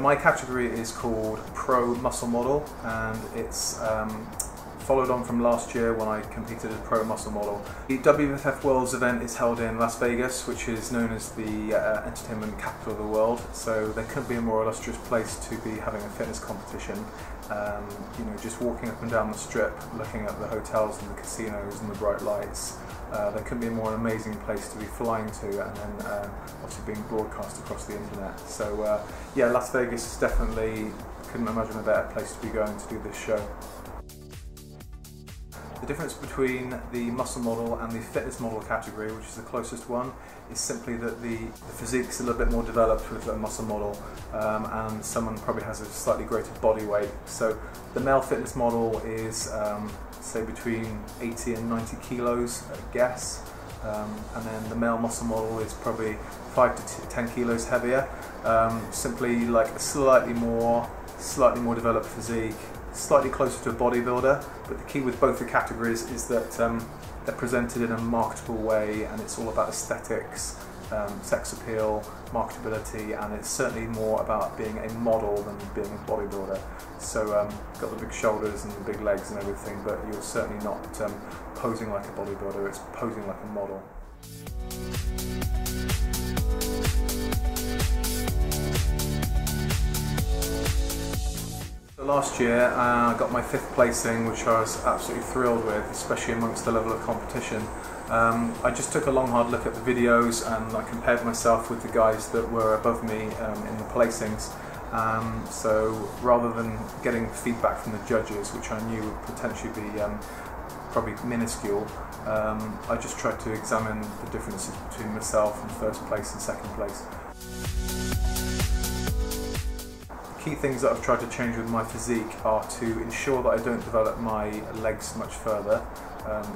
my category is called Pro Muscle Model, and it's followed on from last year when I competed as Pro Muscle Model. The WBFF Worlds event is held in Las Vegas, which is known as the entertainment capital of the world, so there couldn't be a more illustrious place to be having a fitness competition. You know, just walking up and down the strip, looking at the hotels and the casinos and the bright lights. There couldn't be a more amazing place to be flying to, and then obviously being broadcast across the internet. So yeah, Las Vegas is definitely, couldn't imagine a better place to be going to do this show. The difference between the muscle model and the fitness model category, which is the closest one, is simply that the physique's a little bit more developed with a muscle model, and someone probably has a slightly greater body weight. So the male fitness model is say between 80 and 90 kilos at guess, and then the male muscle model is probably 5 to 10 kilos heavier. Simply like a slightly more developed physique, slightly closer to a bodybuilder, but the key with both the categories is that they're presented in a marketable way, and it's all about aesthetics, sex appeal, marketability, and it's certainly more about being a model than being a bodybuilder. So got the big shoulders and the big legs and everything, but you're certainly not posing like a bodybuilder, it's posing like a model. Last year I got my 5th placing, which I was absolutely thrilled with, especially amongst the level of competition. I just took a long hard look at the videos and I compared myself with the guys that were above me in the placings. So rather than getting feedback from the judges, which I knew would potentially be probably minuscule, I just tried to examine the differences between myself in 1st place and 2nd place. Key things that I've tried to change with my physique are to ensure that I don't develop my legs much further,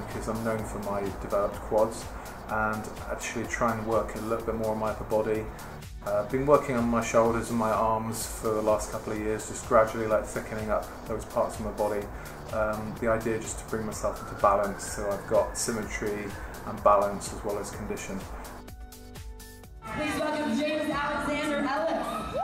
because I'm known for my developed quads, and actually try and work a little bit more on my upper body. I've been working on my shoulders and my arms for the last couple of years, just gradually like thickening up those parts of my body. The idea just to bring myself into balance, so I've got symmetry and balance as well as condition. Please welcome Alexander Ellis.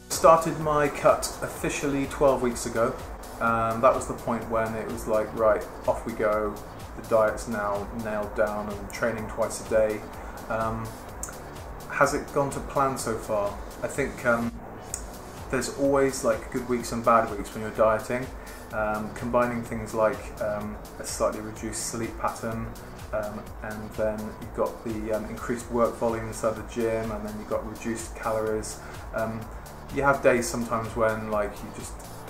Started my cut officially 12 weeks ago. That was the point when it was like, right, off we go. The diet's now nailed down and training twice a day. Has it gone to plan so far? I think there's always like good weeks and bad weeks when you're dieting. Combining things like a slightly reduced sleep pattern, and then you've got the increased work volume inside the gym, and then you've got reduced calories. You have days sometimes when like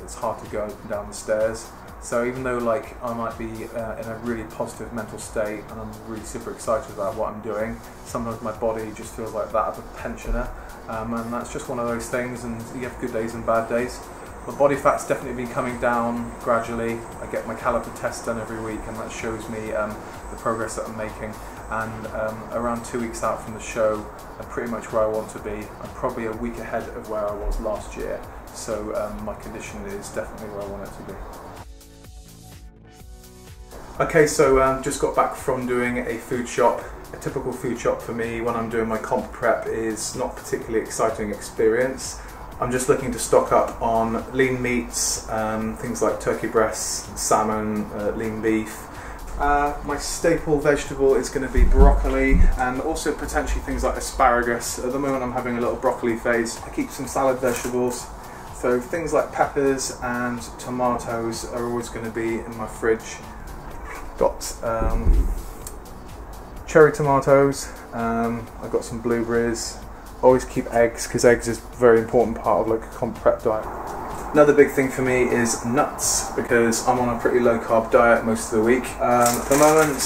it's hard to go up and down the stairs. So even though like I might be in a really positive mental state and I'm really super excited about what I'm doing, sometimes my body just feels like that of a pensioner, and that's just one of those things, and you have good days and bad days. My body fat's definitely been coming down gradually. I get my caliper test done every week, and that shows me the progress that I'm making. And around 2 weeks out from the show, I'm pretty much where I want to be. I'm probably a week ahead of where I was last year, so my condition is definitely where I want it to be. Okay, so just got back from doing a food shop. A typical food shop for me when I'm doing my comp prep is not particularly exciting experience. I'm just looking to stock up on lean meats, things like turkey breasts, salmon, lean beef. My staple vegetable is going to be broccoli, and also potentially things like asparagus. At the moment I'm having a little broccoli phase. I keep some salad vegetables, so things like peppers and tomatoes are always going to be in my fridge. Got cherry tomatoes, I've got some blueberries. Always keep eggs, because eggs is a very important part of like a comp prep diet. Another big thing for me is nuts, because I'm on a pretty low carb diet most of the week. At the moment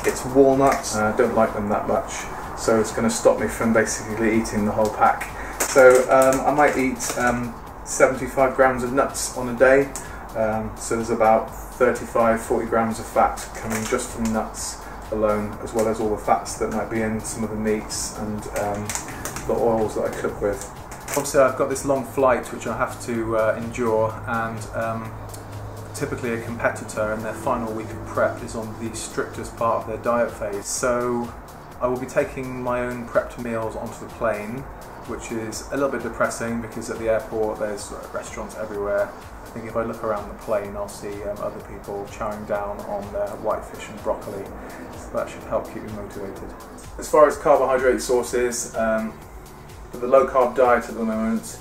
it's walnuts. I don't like them that much, so it's going to stop me from basically eating the whole pack. So I might eat 75 grams of nuts on a day, so there's about 35-40 grams of fat coming just from nuts. alone, as well as all the fats that might be in some of the meats and the oils that I cook with. Obviously I've got this long flight which I have to endure, and typically a competitor in their final week of prep is on the strictest part of their diet phase. So I will be taking my own prepped meals onto the plane, which is a little bit depressing because at the airport there's restaurants everywhere. I think if I look around the plane I'll see other people chowing down on their white fish and broccoli, so that should help keep me motivated. As far as carbohydrate sources, with the low carb diet at the moment,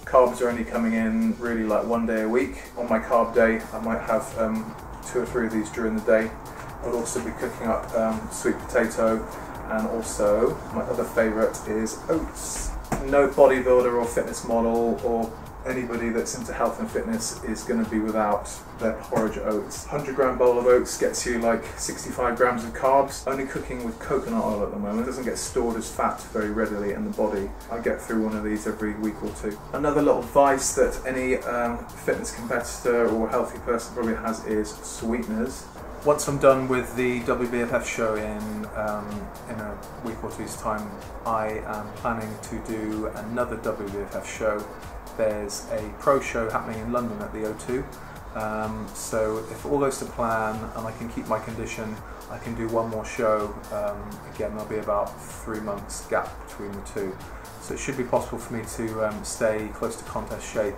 carbs are only coming in really like 1 day a week. On my carb day I might have 2 or 3 of these during the day. I'll also be cooking up sweet potato, and also my other favourite is oats. No bodybuilder or fitness model or anybody that's into health and fitness is going to be without their porridge oats. 100 gram bowl of oats gets you like 65 grams of carbs. Only cooking with coconut oil at the moment. It doesn't get stored as fat very readily in the body. I get through one of these every week or 2. Another little vice that any fitness competitor or healthy person probably has is sweeteners. Once I'm done with the WBFF show in a week or 2's time, I am planning to do another WBFF show. There's a pro show happening in London at the O2, so if all goes to plan and I can keep my condition, I can do one more show. Again, there'll be about 3 months gap between the 2, so it should be possible for me to stay close to contest shape,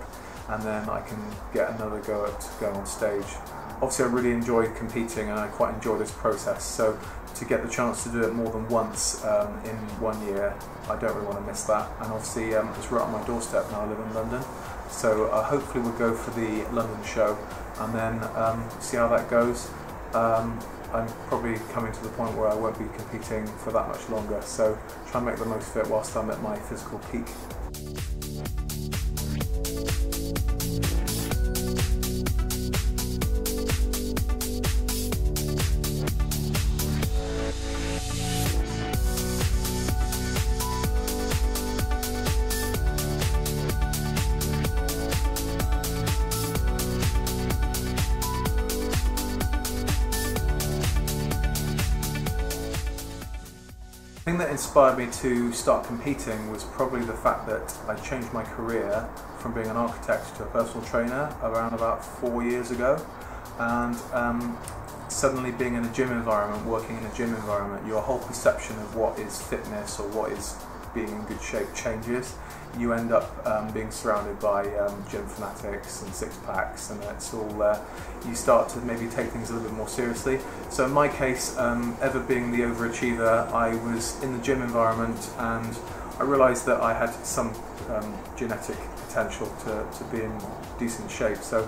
and then I can get another go at going on stage. Obviously I really enjoy competing and I quite enjoy this process, so to get the chance to do it more than once in 1 year, I don't really want to miss that. And obviously it's right on my doorstep now. I live in London, so hopefully we'll go for the London show and then see how that goes. I'm probably coming to the point where I won't be competing for that much longer, so try and make the most of it whilst I'm at my physical peak. The thing that inspired me to start competing was probably the fact that I changed my career from being an architect to a personal trainer around about 4 years ago, and suddenly being in a gym environment, working in a gym environment, your whole perception of what is fitness or what is being in good shape changes. You end up being surrounded by gym fanatics and six-packs, and it's all you start to maybe take things a little bit more seriously. So in my case, ever being the overachiever, I was in the gym environment and I realised that I had some genetic potential to be in decent shape. So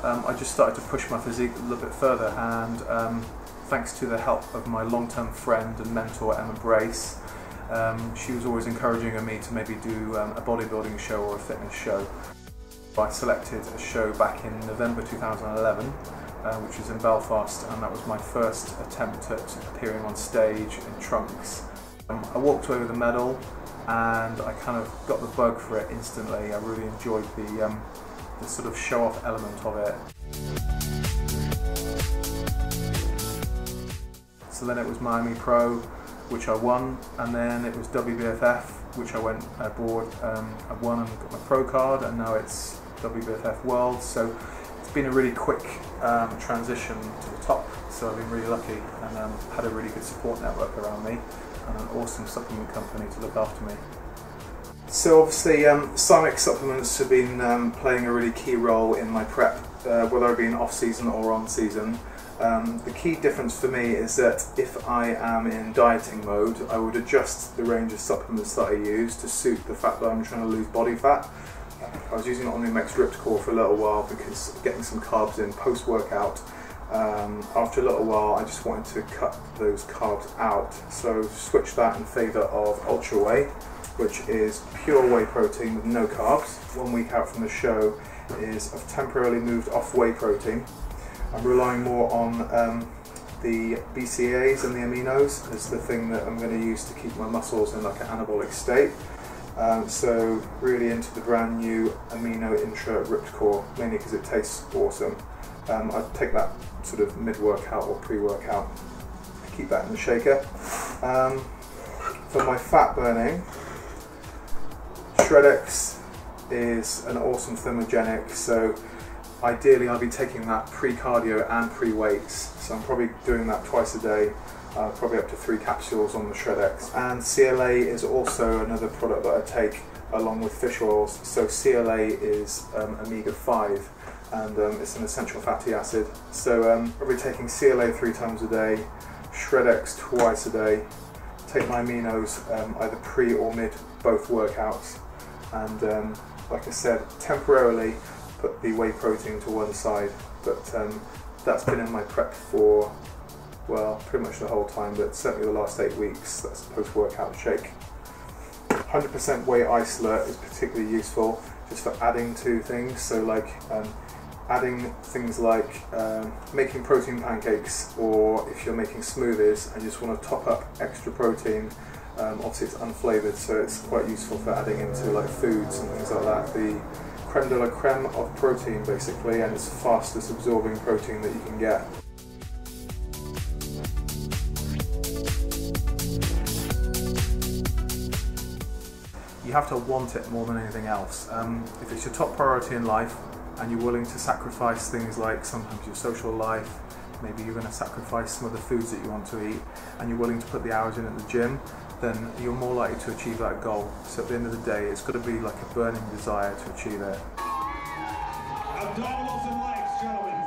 I just started to push my physique a little bit further, and thanks to the help of my long-term friend and mentor Emma Brace, she was always encouraging me to maybe do a bodybuilding show or a fitness show. I selected a show back in November 2011, which was in Belfast, and that was my first attempt at appearing on stage in trunks. I walked away with a medal, and I kind of got the bug for it instantly. I really enjoyed the sort of show-off element of it. So then it was Miami Pro, which I won, and then it was WBFF, which I went aboard. I won and got my pro card, and now it's WBFF World. So it's been a really quick transition to the top, so I've been really lucky and had a really good support network around me and an awesome supplement company to look after me. So obviously SCI-MX supplements have been playing a really key role in my prep, whether I've been off season or on season. The key difference for me is that if I am in dieting mode, I would adjust the range of supplements that I use to suit the fact that I'm trying to lose body fat. I was using it on the MX Ripped Core for a little while because getting some carbs in post-workout. After a little while I just wanted to cut those carbs out, so switched that in favour of Ultra Whey, which is pure whey protein with no carbs. 1 week out from the show I've temporarily moved off whey protein. I'm relying more on the BCAAs and the aminos as the thing that I'm going to use to keep my muscles in like an anabolic state. So really into the brand new Amino Intra Ripped Core, mainly because it tastes awesome. I take that sort of mid-workout or pre-workout. keep that in the shaker. For my fat burning, Shred-X is an awesome thermogenic, so ideally I'll be taking that pre-cardio and pre-weights, so I'm probably doing that twice a day, probably up to 3 capsules on the Shred-X. And CLA is also another product that I take along with fish oils. So CLA is omega-5, and it's an essential fatty acid. So I'll be taking CLA 3 times a day, Shred-X twice a day, take my aminos either pre or mid both workouts, and like I said, temporarily put the whey protein to one side, but that's been in my prep for, well, pretty much the whole time, but certainly the last 8 weeks. That's a post-workout shake. 100% whey isolate is particularly useful just for adding to things, so like adding things like making protein pancakes, or if you're making smoothies and you just want to top up extra protein. Obviously it's unflavoured, so it's quite useful for adding into like foods and things like that. The creme de la creme of protein basically, and it's the fastest absorbing protein that you can get. You have to want it more than anything else. If it's your top priority in life and you're willing to sacrifice things like sometimes your social life, maybe you're going to sacrifice some of the foods that you want to eat, and you're willing to put the hours in at the gym, then you're more likely to achieve that goal. So at the end of the day, it's got to be like a burning desire to achieve it. Abdominals and legs, gentlemen.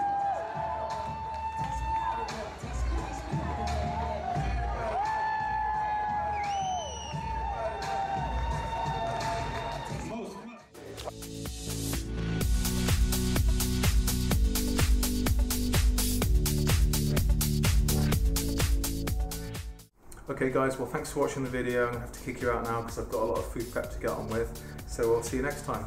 Okay guys, well thanks for watching the video. I'm going to have to kick you out now because I've got a lot of food prep to get on with. So I'll see you next time.